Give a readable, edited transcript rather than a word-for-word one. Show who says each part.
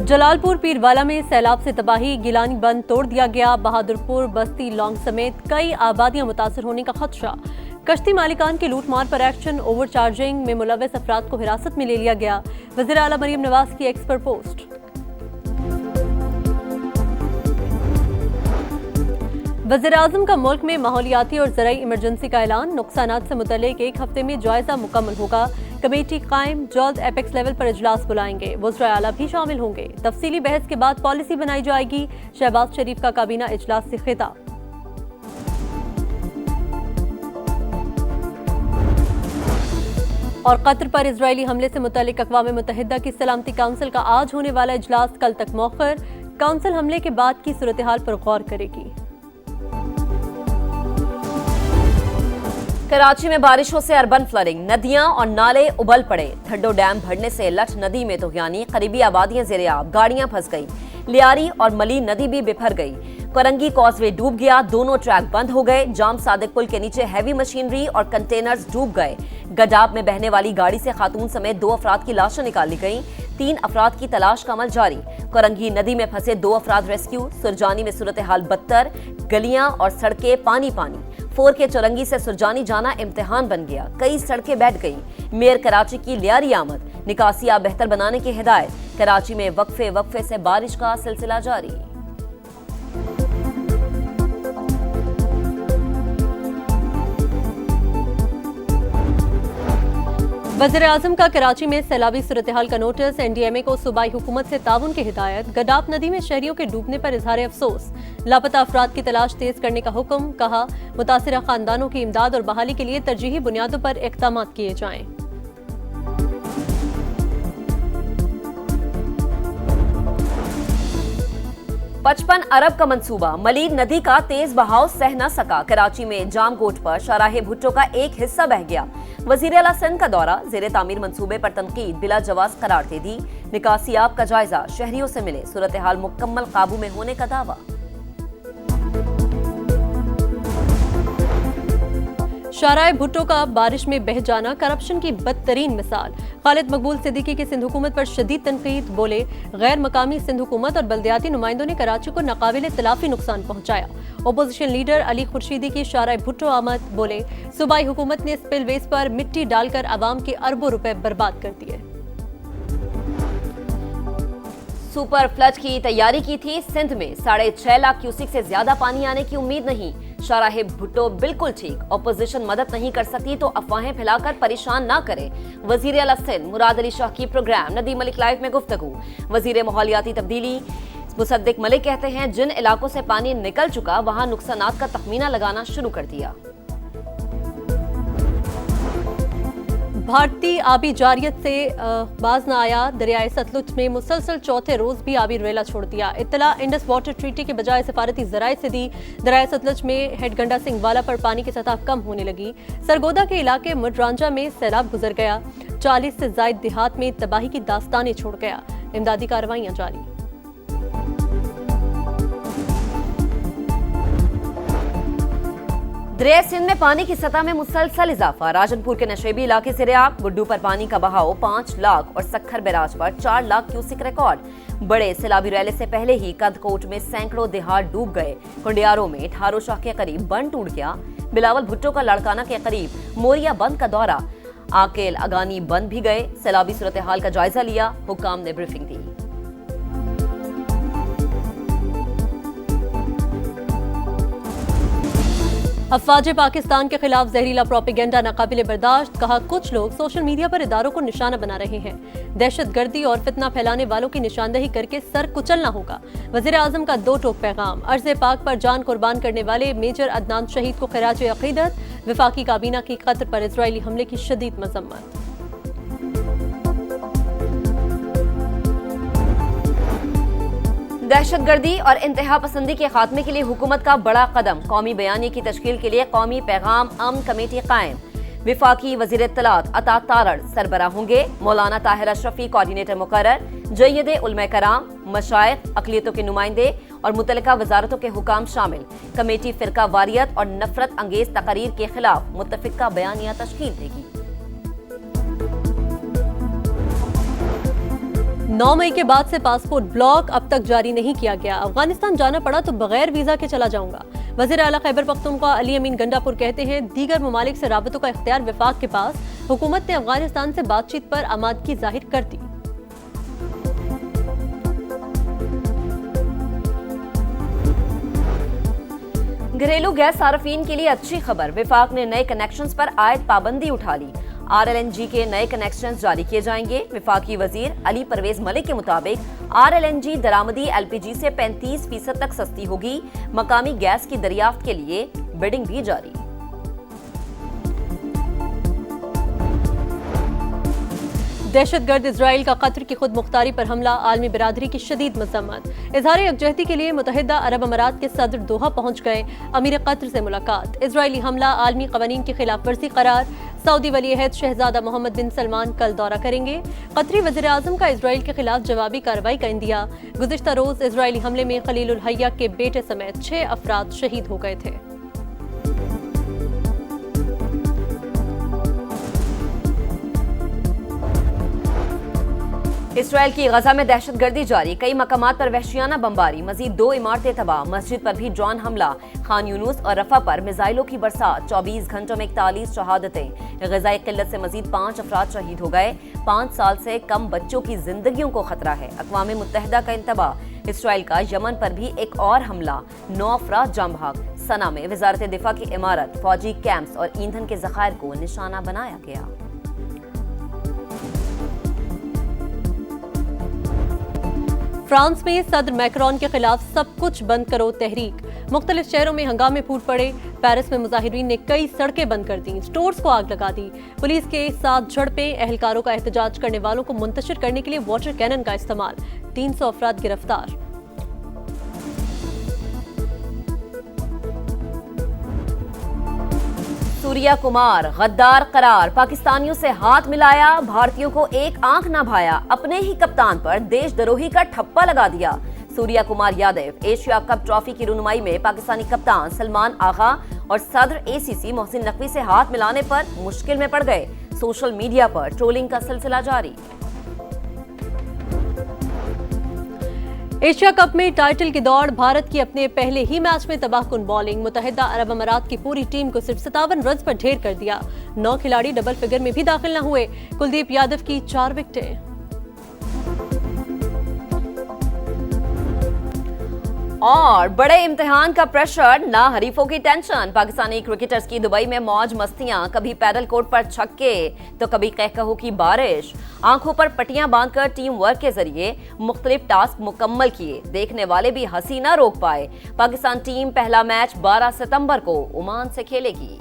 Speaker 1: जलालपुर पीरवाला में सैलाब से तबाही, गिलानी बंद तोड़ दिया गया। बहादुरपुर, बस्ती, लौंग समेत कई आबादियां मुतासर होने का खदशा। कश्ती मालिकान की लूटमार पर एक्शन, ओवरचार्जिंग में मुलव्वस अफराद को हिरासत में ले लिया गया। वज़ीर आला मरीम नवाज की एक्स पर पोस्ट। वज़ीर-ए-आज़म का मुल्क में माहौलियाती और ज़राई इमरजेंसी का ऐलान, नुकसानात से मुतल्लिक 1 हफ्ते में जायजा मुकम्मल होगा। कमेटी कायम, जल्द एपेक्स लेवल पर इजलास बुलाएंगे। वज़ीर आला भी शामिल होंगे। तफसीली बहस के बाद पॉलिसी बनाई जाएगी। शहबाज शरीफ का काबीना इजलास से खिताब। और कतर पर इजरायली हमले से मुतल्लिक अक़वाम मुत्तहिदा की सलामती काउंसिल का आज होने वाला इजलास कल तक मौखर। काउंसिल हमले के बाद की सूरत हाल पर गौर करेगी।
Speaker 2: कराची में बारिशों से अर्बन फ्लडिंग, नदियां और नाले उबल पड़े। थड्डो डैम भरने से लठ नदी में तोहियानी, करीबी आबादियां ज़ेरे-आब, गाड़ियां फंस गई। लियारी और मली नदी भी बिफर गई। करंगी कॉजवे डूब गया, दोनों ट्रैक बंद हो गए। जाम सादिक पुल के नीचे हैवी मशीनरी और कंटेनर्स डूब गए। गडाब में बहने वाली गाड़ी से खातून समेत 2 अफराद की लाशें निकाली गईं। 3 अफराद की तलाश का अमल जारी। करंगी नदी में फंसे 2 अफराद रेस्क्यू। सुरजानी में सूरत हाल बदतर, गलियां और सड़कें पानी पानी। 4 के चौरंगी से सुरजानी जाना इम्तिहान बन गया। कई सड़कें बैठ गईं। मेयर कराची की लियारी आमद, निकासियाब बेहतर बनाने की हिदायत। कराची में वक्फे से बारिश का सिलसिला जारी।
Speaker 1: वज़ीर-ए-आज़म का कराची में सैलाबी सूरत हाल का नोटिस। NDMA को सूबाई हुकूमत से ताउन की हिदायत। गडाब नदी में शहरियों के डूबने पर इजहार अफसोस। लापता अफराद की तलाश तेज करने का हुक्म। कहा, मुतासिरा खानदानों की इमदाद और बहाली के लिए तरजीही बुनियादों पर इक़दामात किए जाएं।
Speaker 2: $55 अरब का मंसूबा, मलीर नदी का तेज बहाव सह न सका। कराची में जामकोट पर शाहराह भुट्टो का एक हिस्सा बह गया। वज़ीर आला सिंध का दौरा, ज़ेरे तामीर मंसूबे पर तनकीद, बिला जवाज करार दे दी। निकासियाब का जायजा, शहरियों से मिले, सूरत हाल मुकम्मल काबू में होने का दावा।
Speaker 1: शाहराह भुट्टो का बारिश में बह जाना करप्शन की बदतरीन मिसाल। खालिद मकबूल सिद्दीकी की सिंध हुकूमत पर शदीद तनकीद। बोले, गैर मकामी सिंध हुकूमत और बल्दियाती नुमाइंदों ने कराची को नाकाबिले तलाफी नुकसान पहुंचाया। ओपोजिशन लीडर अली खुर्शीदी की शाहराह भुट्टो आमद। बोले, सूबाई हुकूमत ने स्पिलवेज पर मिट्टी डालकर आवाम के अरबों रुपए बर्बाद कर दिए।
Speaker 2: सुपर फ्लड की तैयारी की थी सिंध में। 6.5 लाख क्यूसिक से ज्यादा पानी आने की उम्मीद नहीं। शाहराह भुट्टो बिल्कुल ठीक, ऑपोजिशन मदद नहीं कर सकती तो अफवाहें फैलाकर परेशान ना करे। वजीर आला सिंध मुराद अली शाह की प्रोग्राम नदी मलिक लाइव में गुफ्तगू। वजीर माहौलियाती तब्दीली मुसद्दिक मलिक कहते हैं, जिन इलाकों से पानी निकल चुका वहां नुकसानात का तखमीना लगाना शुरू कर दिया।
Speaker 1: भारतीय आबी जारियत से बाज न आया। दरियाए सतलुज में मुसलसल चौथे रोज भी आबी रेला छोड़ दिया। इत्तला इंडस वाटर ट्रीटी के बजाय सफारती जराये से दी। दरियाए सतलुज में हेडगंडा सिंह वाला पर पानी की सतह कम होने लगी। सरगोदा के इलाके मुडरांजा में सैलाब गुजर गया। 40 से जायद देहात में तबाही की दास्तानें छोड़ गया। इमदादी कार्रवाइयां जारी।
Speaker 2: दरिया सिंध में पानी की सतह में मुसलसल इजाफा। राजनपुर के नशेबी इलाके से रियाब, गुड्डू पर पानी का बहाव 5 लाख और सखर बैराज पर 4 लाख क्यूसिक रिकॉर्ड। बड़े सैलाबी रैले से पहले ही कदकोट में सैकड़ों देहात डूब गए। कुंडियारों में ठारो शाह के करीब बंद टूट गया। बिलावल भुट्टो का लड़काना के करीब मोरिया बंद का दौरा। आकेल अगानी बंद भी गए। सैलाबी सूरत हाल का जायजा लिया। हुक्काम ने ब्रीफिंग दी।
Speaker 1: अफवाज पाकिस्तान के खिलाफ जहरीला प्रोपेगेंडा नाकाबिले बर्दाश्त। कहा, कुछ लोग सोशल मीडिया पर इदारों को निशाना बना रहे हैं। दहशतगर्दी और फितना फैलाने वालों की निशानदेही करके सर कुचलना होगा। वज़ीर आज़म का 2 टोक पैगाम। अर्ज़ पाक पर जान कुर्बान करने वाले मेजर अदनान शहीद को खिराज अक़ीदत। वफाकी काबीना की कतर पर इजरायली हमले की शदीद मज़म्मत।
Speaker 2: दहशतगर्दी और इंतहा पसंदी के खात्मे के लिए हुकूमत का बड़ा कदम। कौमी बयानी की तश्कील के लिए कौमी पैगाम अमन कमेटी कायम। विफाकी वजीर इत्तलात अता तारड़ सरबरा होंगे। मौलाना ताहिर अशरफी कोऑर्डिनेटर मुकर्रर। जय्यदे उलमा कराम, मशाइख, अक़लियतों के नुमाइंदे और मुतल्लिका वजारतों के हुकाम शामिल। कमेटी फिरका वारियत और नफरत अंगेज तकरीर के खिलाफ मुत्तफिका बयानिया तश्कील देगी।
Speaker 1: 9 मई के बाद से पासपोर्ट ब्लॉक अब तक जारी नहीं किया गया। अफगानिस्तान जाना पड़ा तो बगैर वीजा के चला जाऊंगा। वज़ीर आला खैबर पख्तूनख्वा अली अमीन गंडापुर कहते हैं, दीगर ममालिक से राबतों का इख्तियार वफाक के पास। हुकूमत ने अफगानिस्तान से बातचीत पर आमादगी जाहिर कर दी।
Speaker 2: घरेलू गैस सार्फिन के लिए अच्छी खबर, वफाक ने नए कनेक्शंस पर आयद पाबंदी उठा ली। RLNG के नए कनेक्शंस जारी किए जाएंगे। वफाकी वजीर अली परवेज मलिक के मुताबिक RLNG दरामदी LPG से 35% तक सस्ती होगी। मकामी गैस की दरियाफ्त के लिए बिडिंग भी जारी।
Speaker 1: दहशतगर्द इजराइल का कतर की खुद मुख्तारी पर हमला, आलमी बिरादरी की शदीद मजम्मत। इजहार यकजहती के लिए मुत्तहिदा अरब अमारात के सदर दोहा पहुंच गए। अमीर कतर से मुलाकात। इजरायली हमला आलमी कवानीन की खिलाफ वर्जी करार। सऊदी वलीअहद शहजादा मोहम्मद बिन सलमान कल दौरा करेंगे। कतरी वज़ीर आज़म का इजराइल के खिलाफ जवाबी कार्रवाई का इंदिया। गुज़िश्ता रोज इजरायली हमले में खलीलुल हय्या के बेटे समेत 6 अफराद शहीद हो गए थे।
Speaker 2: इसराइल की गजा में दहशतगर्दी जारी, कई मकामात पर वहशियाना बमबारी, मजीद 2 इमारतें तबाह, मस्जिद पर भी ड्रोन हमला। खान यूनुस और रफा पर मिसाइलों की बरसात, 24 घंटों में 41 शहादतें। ग़िज़ाई किल्लत से मजीद 5 अफराद शहीद हो गए। 5 साल से कम बच्चों की जिंदगियों को खतरा है। अक़वाम मुत्तहिदा का इंतबाह। इसराइल का यमन पर भी एक और हमला, 9 अफराद जाम भाग। सना में वज़ारत दिफा की इमारत, फौजी कैंप्स और ईंधन के ज़खायर को निशाना बनाया गया।
Speaker 1: फ्रांस में सदर मैक्रोन के खिलाफ सब कुछ बंद करो तहरीक। मुख्तलिफ शहरों में हंगामे फूट पड़े। पेरिस में मुजाहिरीन ने कई सड़कें बंद कर दी, स्टोर्स को आग लगा दी। पुलिस के साथ झड़पें, एहलकारों का एहतजाज करने वालों को मुंतशिर करने के लिए वाटर कैनन का इस्तेमाल। 300 अफराद गिरफ्तार।
Speaker 2: सूर्या कुमार गद्दार करार, पाकिस्तानियों से हाथ मिलाया, भारतीयों को एक आंख न भाया, अपने ही कप्तान पर देशद्रोही का ठप्पा लगा दिया। Surya Kumar Yadav Asia cup trophy की रुनुमाई में पाकिस्तानी कप्तान सलमान आगा और सदर ACC मोहसिन नकवी से हाथ मिलाने पर मुश्किल में पड़ गए। सोशल मीडिया पर ट्रोलिंग का सिलसिला जारी।
Speaker 1: एशिया कप में टाइटल की दौड़, भारत की अपने पहले ही मैच में तबाहकुन बॉलिंग। मुत्तहिदा अरब अमारात की पूरी टीम को सिर्फ 57 रन पर ढेर कर दिया। 9 खिलाड़ी डबल फिगर में भी दाखिल न हुए। कुलदीप यादव की 4 विकेटें।
Speaker 2: और बड़े इम्तिहान का प्रेशर, ना हरीफों की टेंशन। पाकिस्तानी क्रिकेटर्स की दुबई में मौज मस्तियां, कभी पैदल कोर्ट पर छक्के तो कभी कहकहू की बारिश। आंखों पर पट्टियां बांधकर टीम वर्क के जरिए मुख्तलिफ टास्क मुकम्मल किए, देखने वाले भी हंसी न रोक पाए। पाकिस्तान टीम पहला मैच 12 सितंबर को ओमान से खेलेगी।